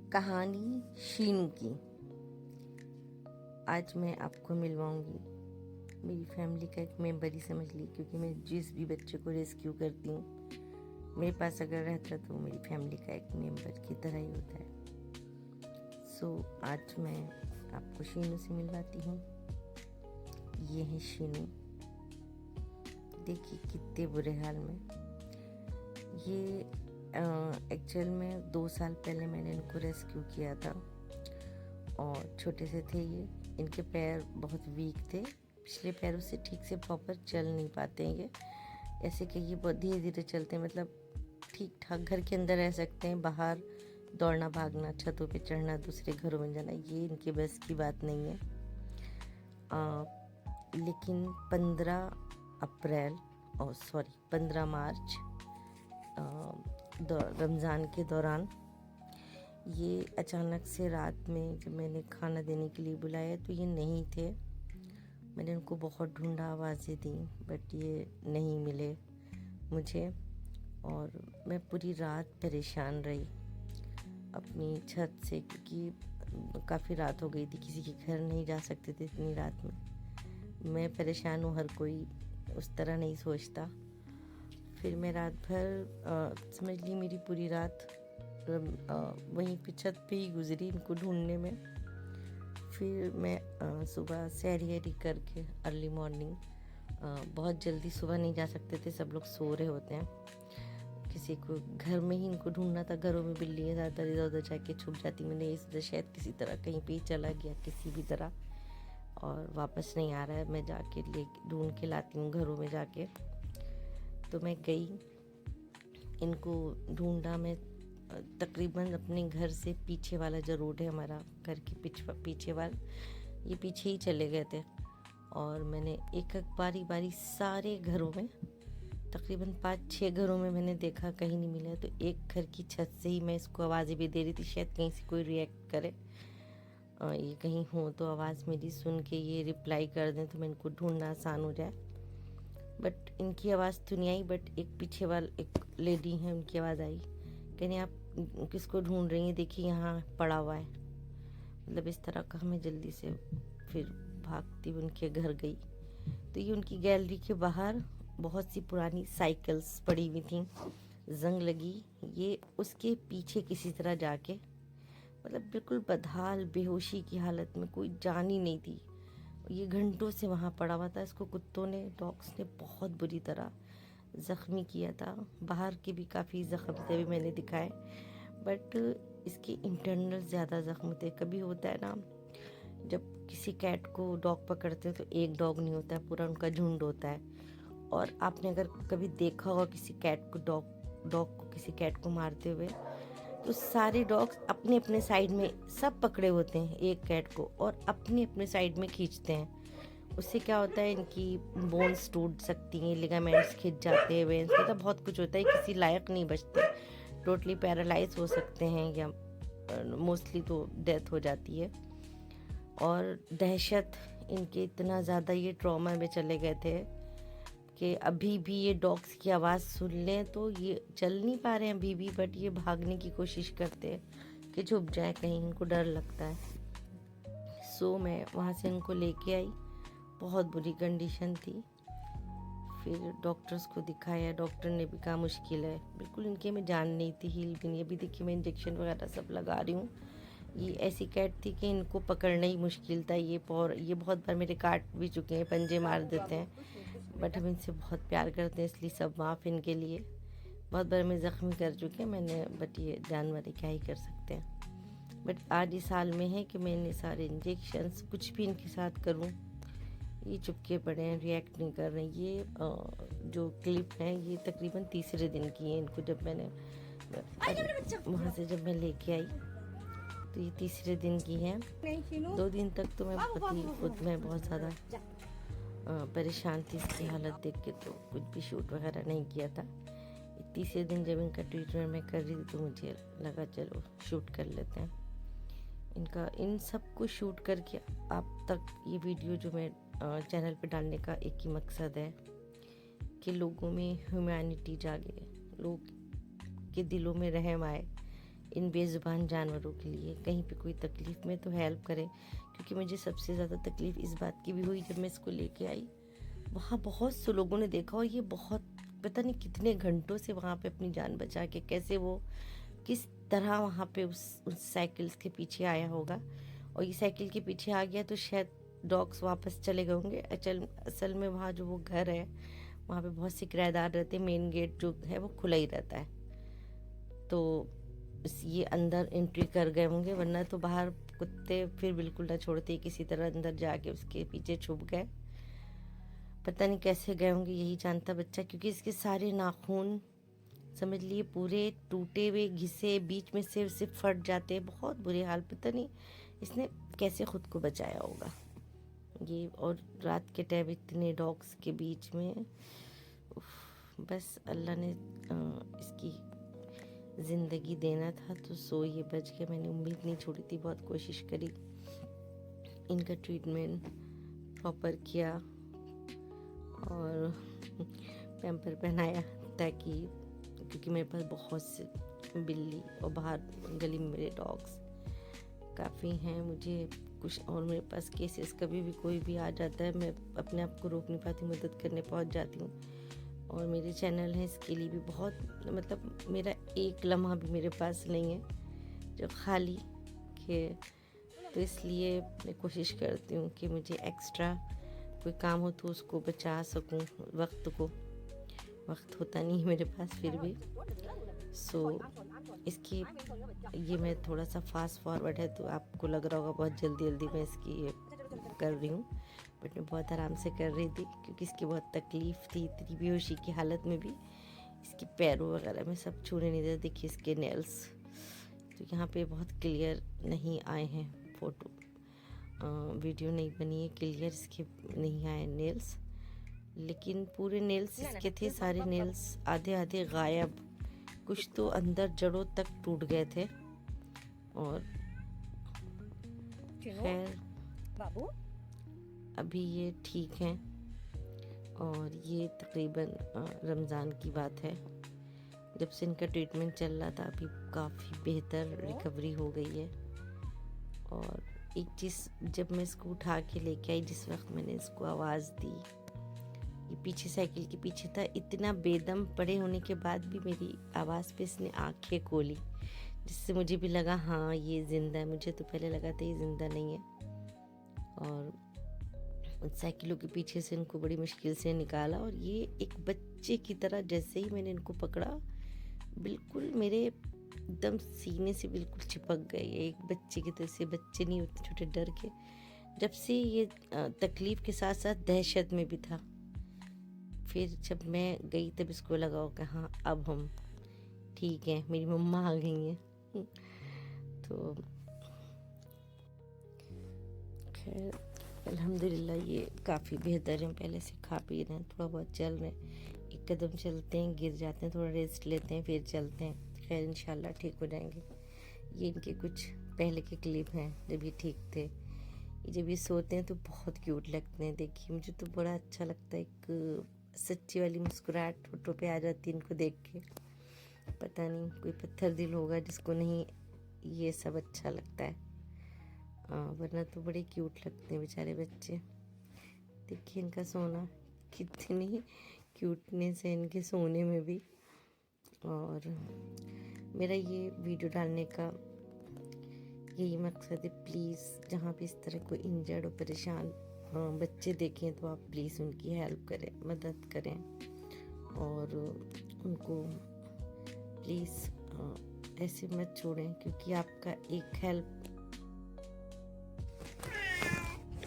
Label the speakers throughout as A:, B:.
A: कहानी शीनू की। आज मैं आपको मिलवाऊंगी मेरी फैमिली का एक मेंबर ही समझ ली, क्योंकि मैं जिस भी बच्चे को रेस्क्यू करती हूँ मेरे पास अगर रहता है तो वो मेरी फैमिली का एक मेंबर की तरह ही होता है। आज मैं आपको शीनू से मिलवाती हूँ। ये है शीनू, देखिए कितने बुरे हाल में। ये एक्चुअल में 2 साल पहले मैंने इनको रेस्क्यू किया था और छोटे से थे ये। इनके पैर बहुत वीक थे, पिछले पैरों से ठीक से प्रॉपर चल नहीं पाते हैं ये। ऐसे कि ये बहुत धीरे धीरे चलते हैं, मतलब ठीक ठाक घर के अंदर रह सकते हैं, बाहर दौड़ना भागना, छतों पे चढ़ना, दूसरे घरों में जाना, ये इनके बस की बात नहीं है। लेकिन 15 मार्च रमज़ान के दौरान ये अचानक से रात में जब मैंने खाना देने के लिए बुलाया तो ये नहीं थे। मैंने उनको बहुत ढूंढा, आवाज़ें दी, बट ये नहीं मिले मुझे और मैं पूरी रात परेशान रही अपनी छत से, क्योंकि काफ़ी रात हो गई थी, किसी के घर नहीं जा सकते थे इतनी रात में। मैं परेशान हूँ, हर कोई उस तरह नहीं सोचता। फिर मैं रात भर समझ ली मेरी पूरी रात वहीं पे छत पे ही गुजरी इनको ढूंढने में। फिर मैं सुबह सैरी करके अर्ली मॉर्निंग, बहुत जल्दी सुबह नहीं जा सकते थे, सब लोग सो रहे होते हैं, किसी को घर में ही इनको ढूंढना था। घरों में बिल्लियाँ ज़्यादातर इधर उधर जाके छुप जाती। मैंने इस शायद किसी तरह कहीं पे ही चला गया किसी भी तरह और वापस नहीं आ रहा है, मैं जाके ले ढूंढ के लाती हूँ घरों में जाके। तो मैं गई, इनको ढूंढा मैं तकरीबन अपने घर से पीछे वाला जो रोड है हमारा घर के पीछे वाला, ये पीछे ही चले गए थे। और मैंने एक बारी बारी सारे घरों में, तकरीबन 5-6 घरों में मैंने देखा, कहीं नहीं मिला। तो एक घर की छत से ही मैं इसको आवाज़ें भी दे रही थी, शायद कहीं से कोई रिएक्ट करे, ये कहीं हो तो आवाज़ मेरी सुन के ये रिप्लाई कर दें तो मैं इनको ढूंढना आसान हो जाए। बट इनकी आवाज़ तो नहीं आई, बट एक पीछे वाले एक लेडी है, उनकी आवाज़ आई, कहने आप किसको ढूंढ रही हैं, देखिए यहाँ पड़ा हुआ है। मतलब इस तरह का। मैं जल्दी से फिर भागती उनके घर गई तो ये उनकी गैलरी के बाहर बहुत सी पुरानी साइकिल्स पड़ी हुई थी, जंग लगी। ये उसके पीछे किसी तरह जाके, मतलब बिल्कुल बदहाल बेहोशी की हालत में, कोई जान ही नहीं थी, ये घंटों से वहाँ पड़ा हुआ था। इसको कुत्तों ने, डॉग्स ने बहुत बुरी तरह ज़ख्मी किया था। बाहर के भी काफ़ी ज़ख्म थे, भी मैंने दिखाए, बट इसके इंटरनल ज़्यादा ज़ख्म थे। कभी होता है ना, जब किसी कैट को डॉग पकड़ते हैं तो एक डॉग नहीं होता है, पूरा उनका झुंड होता है। और आपने अगर कभी देखा होगा किसी कैट को, डॉग को किसी कैट को मारते हुए, तो सारे डॉग्स अपने अपने साइड में सब पकड़े होते हैं एक कैट को और अपने अपने साइड में खींचते हैं। उससे क्या होता है, इनकी बोन्स टूट सकती हैं, लिगामेंट्स खिंच जाते हैं, वेन्स, मतलब बहुत कुछ होता है, किसी लायक नहीं बचते, टोटली पैरालाइज हो सकते हैं या मोस्टली तो डेथ हो जाती है। और दहशत इनके इतना ज़्यादा ये ट्रॉमा में चले गए थे कि अभी भी ये डॉग्स की आवाज़ सुन लें तो ये चल नहीं पा रहे हैं अभी भी, बट ये भागने की कोशिश करते हैं कि छुप जाए, कहीं इनको डर लगता है। मैं वहाँ से इनको लेके आई, बहुत बुरी कंडीशन थी। फिर डॉक्टर्स को दिखाया, डॉक्टर ने भी कहा मुश्किल है, बिल्कुल इनके में जान नहीं थी, हील भी नहीं। अभी देखिए मैं इंजेक्शन वगैरह सब लगा रही हूँ। ये ऐसी कैट थी कि इनको पकड़ना ही मुश्किल था। ये बहुत बार मेरे काट भी चुके हैं, पंजे मार देते हैं, बट हम इनसे बहुत प्यार करते हैं, इसलिए सब माफ़ इनके लिए। बहुत बार मैं ज़ख्मी कर चुके हैं मैंने, बट ये जानवर क्या ही कर सकते हैं। बट आज इस हाल में है कि मैंने सारे इंजेक्शन्स, कुछ भी इनके साथ करूं, ये चुपके पड़े हैं, रिएक्ट नहीं कर रहे हैं। ये जो क्लिप है ये तकरीबन तीसरे दिन की है। इनको जब मैंने वहाँ से जब मैं लेके आई तो ये तीसरे दिन की है। 2 दिन तक तो मैं खुद में बहुत ज़्यादा परेशान थी इसकी हालत देख के, तो कुछ भी शूट वगैरह नहीं किया था। तीसरे दिन जब इनका ट्रीटमेंट मैं कर रही थी तो मुझे लगा चलो शूट कर लेते हैं इनका। इन सब को शूट करके आप तक ये वीडियो जो मैं चैनल पे डालने का एक ही मकसद है कि लोगों में ह्यूमैनिटी जागे, लोग के दिलों में रहम आए। इन बेज़ुबान जानवरों के लिए कहीं पे कोई तकलीफ़ में तो हेल्प करे, क्योंकि मुझे सबसे ज़्यादा तकलीफ़ इस बात की भी हुई जब मैं इसको लेके आई। वहाँ बहुत से लोगों ने देखा और ये बहुत पता नहीं कितने घंटों से वहाँ पे अपनी जान बचा के कैसे वो किस तरह वहाँ पे उस साइकिल्स के पीछे आया होगा, और ये साइकिल के पीछे आ गया तो शायद डॉग्स वापस चले गए होंगे। असल में वहाँ जो वो घर है वहाँ पे बहुत से किराएदार रहते हैं, मेन गेट जो है वो खुला ही रहता है, तो ये अंदर एंट्री कर गए होंगे, वरना तो बाहर कुत्ते फिर बिल्कुल ना छोड़ते, किसी तरह अंदर जाके उसके पीछे छुप गए। पता नहीं कैसे गए होंगे, यही जानता बच्चा, क्योंकि इसके सारे नाखून समझ लिए पूरे टूटे हुए, घिसे, बीच में से फट जाते हैं, बहुत बुरे हाल। पता नहीं इसने कैसे खुद को बचाया होगा ये, और रात के टाइम इतने डॉग्स के बीच में। बस अल्लाह ने इसकी ज़िंदगी देना था तो सो ये बच गया। मैंने उम्मीद नहीं छोड़ी थी, बहुत कोशिश करी, इनका ट्रीटमेंट प्रॉपर किया और पैम्पर पहनाया, ताकि क्योंकि मेरे पास बहुत से बिल्ली और बाहर गली में मेरे डॉग्स काफ़ी हैं, मुझे कुछ और मेरे पास केसेस कभी भी कोई भी आ जाता है, मैं अपने आप को रोक नहीं पाती, मदद करने पहुंच जाती हूँ। और मेरे चैनल है इसके लिए भी बहुत, मतलब मेरा एक लम्हा भी मेरे पास नहीं है जो खाली के, तो इसलिए मैं कोशिश करती हूँ कि मुझे एक्स्ट्रा कोई काम हो तो उसको बचा सकूँ। वक्त होता नहीं है मेरे पास फिर भी। इसकी ये मैं थोड़ा सा फास्ट फॉरवर्ड है तो आपको लग रहा होगा बहुत जल्दी मैं इसकी ये कर रही हूँ, बट मैं बहुत आराम से कर रही थी, क्योंकि इसकी बहुत तकलीफ़ थी, इतनी बेहोशी की हालत में भी इसके पैरों वगैरह में सब छूने नहीं देते। देखिए इसके नेल्स तो यहाँ पे बहुत क्लियर नहीं आए हैं, फ़ोटो वीडियो नहीं बनी है क्लियर, इसके नहीं आए नेल्स, लेकिन पूरे नेल्स इसके थे, सारे नेल्स आधे आधे गायब, कुछ तो अंदर जड़ों तक टूट गए थे। और खैर बाबू अभी ये ठीक हैं, और ये तकरीबन रमज़ान की बात है जब से इनका ट्रीटमेंट चल रहा था, अभी काफ़ी बेहतर रिकवरी हो गई है। और एक चीज़, जब मैं इसको उठा के लेके आई, जिस वक्त मैंने इसको आवाज़ दी, ये पीछे साइकिल के पीछे था, इतना बेदम पड़े होने के बाद भी मेरी आवाज़ पे इसने आंखें खोली, जिससे मुझे भी लगा हाँ ये ज़िंदा है। मुझे तो पहले लगा था ये ज़िंदा नहीं है, और उन साइकिलों के पीछे से इनको बड़ी मुश्किल से निकाला, और ये एक बच्चे की तरह जैसे ही मैंने इनको पकड़ा बिल्कुल मेरे एकदम सीने से बिल्कुल चिपक गए, एक बच्चे की तरह से। बच्चे नहीं होते छोटे, डर के, जब से ये तकलीफ़ के साथ साथ दहशत में भी था। फिर जब मैं गई तब इसको लगा कि हाँ अब हम ठीक हैं, मेरी मम्मा आ गई हैं। तो खैर अल्हम्दुलिल्लाह ये काफ़ी बेहतर हैं, पहले से खा पी रहे हैं, थोड़ा बहुत चल रहे हैं, एक कदम चलते हैं गिर जाते हैं, थोड़ा रेस्ट लेते हैं फिर चलते हैं। खैर इंशाल्लाह ठीक हो जाएंगे। ये इनके कुछ पहले के क्लिप हैं जब ये ठीक थे। जब ये सोते हैं तो बहुत क्यूट लगते हैं, देखिए मुझे तो बड़ा अच्छा लगता है, एक सच्ची वाली मुस्कुराहट फोटो पे आ जाती है इनको देख के। पता नहीं कोई पत्थर दिल होगा जिसको नहीं ये सब अच्छा लगता है, वरना तो बड़े क्यूट लगते हैं बेचारे बच्चे। देखिए इनका सोना, कितनी क्यूटनेस है इनके सोने में भी। और मेरा ये वीडियो डालने का यही मकसद है, प्लीज़ जहाँ भी इस तरह कोई इंजर्ड और परेशान बच्चे देखें तो आप प्लीज़ उनकी हेल्प करें, मदद करें, और उनको प्लीज़ ऐसे मत छोड़ें, क्योंकि आपका एक हेल्प।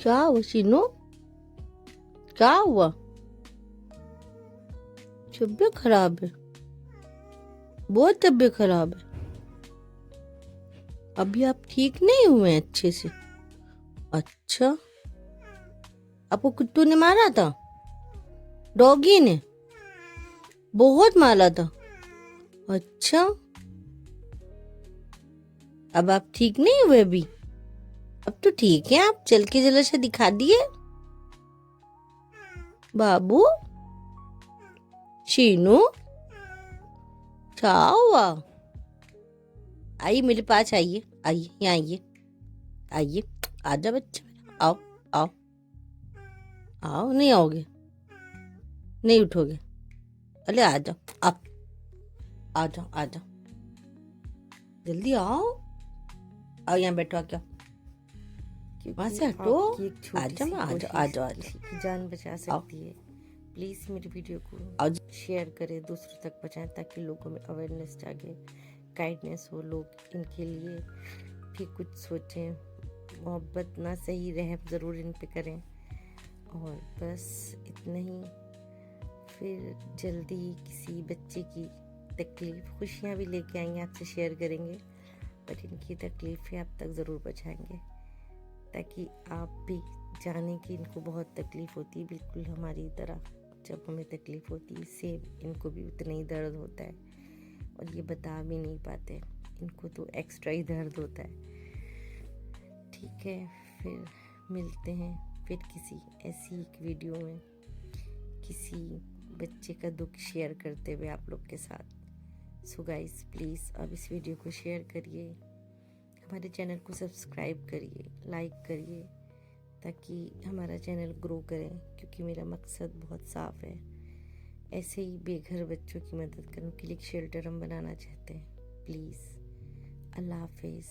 A: क्या हुआ शीनू, क्या हुआ? तबीयत खराब है, बहुत तबीयत खराब है। अभी आप ठीक नहीं हुए अच्छे से? अच्छा, आपको कुत्तों ने मारा था? डॉगी ने बहुत मारा था? अच्छा, अब आप ठीक नहीं हुए अभी? अब तो ठीक है, आप चल के जरा से दिखा दिए। बाबू शीनू क्या हुआ? आइए मेरे पास, आइए आइए, यहाँ आइए, आइए, आजा बच्चा, आओ आओ आओ। नहीं आओगे, नहीं उठोगे, अरे आ जाओ, आप आ जाओ, आ जाओ, जल्दी आओ, आओ यहाँ बैठो, आ क्या, वहाँ से हटो, आ जाओ, आ जाओ, आ जाओ, आ
B: किसी की जान बचा सकती है। प्लीज़ मेरी वीडियो को
A: आओ।
B: शेयर करें, दूसरों तक पहुँचाएं, ताकि लोगों में अवेयरनेस जागे, काइंडनेस हो, लोग इनके लिए भी कुछ सोचें, मोहब्बत ना सही रहम ज़रूर इन पे करें। और बस इतना ही। फिर जल्दी किसी बच्चे की तकलीफ़, खुशियाँ भी लेके आएंगे, आपसे शेयर करेंगे, बट इनकी तकलीफ़ें आप तक ज़रूर पहुँचाएंगे, ताकि आप भी जाने कि इनको बहुत तकलीफ़ होती है, बिल्कुल हमारी तरह। जब हमें तकलीफ़ होती है, सेम इनको भी उतना ही दर्द होता है, और ये बता भी नहीं पाते, इनको तो एक्स्ट्रा ही दर्द होता है। ठीक है, फिर मिलते हैं फिर किसी ऐसी एक वीडियो में, किसी बच्चे का दुख शेयर करते हुए आप लोग के साथ। सो गाइस, प्लीज़ अब इस वीडियो को शेयर करिए, हमारे चैनल को सब्सक्राइब करिए, लाइक करिए, ताकि हमारा चैनल ग्रो करें, क्योंकि मेरा मकसद बहुत साफ है। ऐसे ही बेघर बच्चों की मदद करने के लिए एक शेल्टर हम बनाना चाहते हैं। प्लीज़, अल्लाह हाफिज़।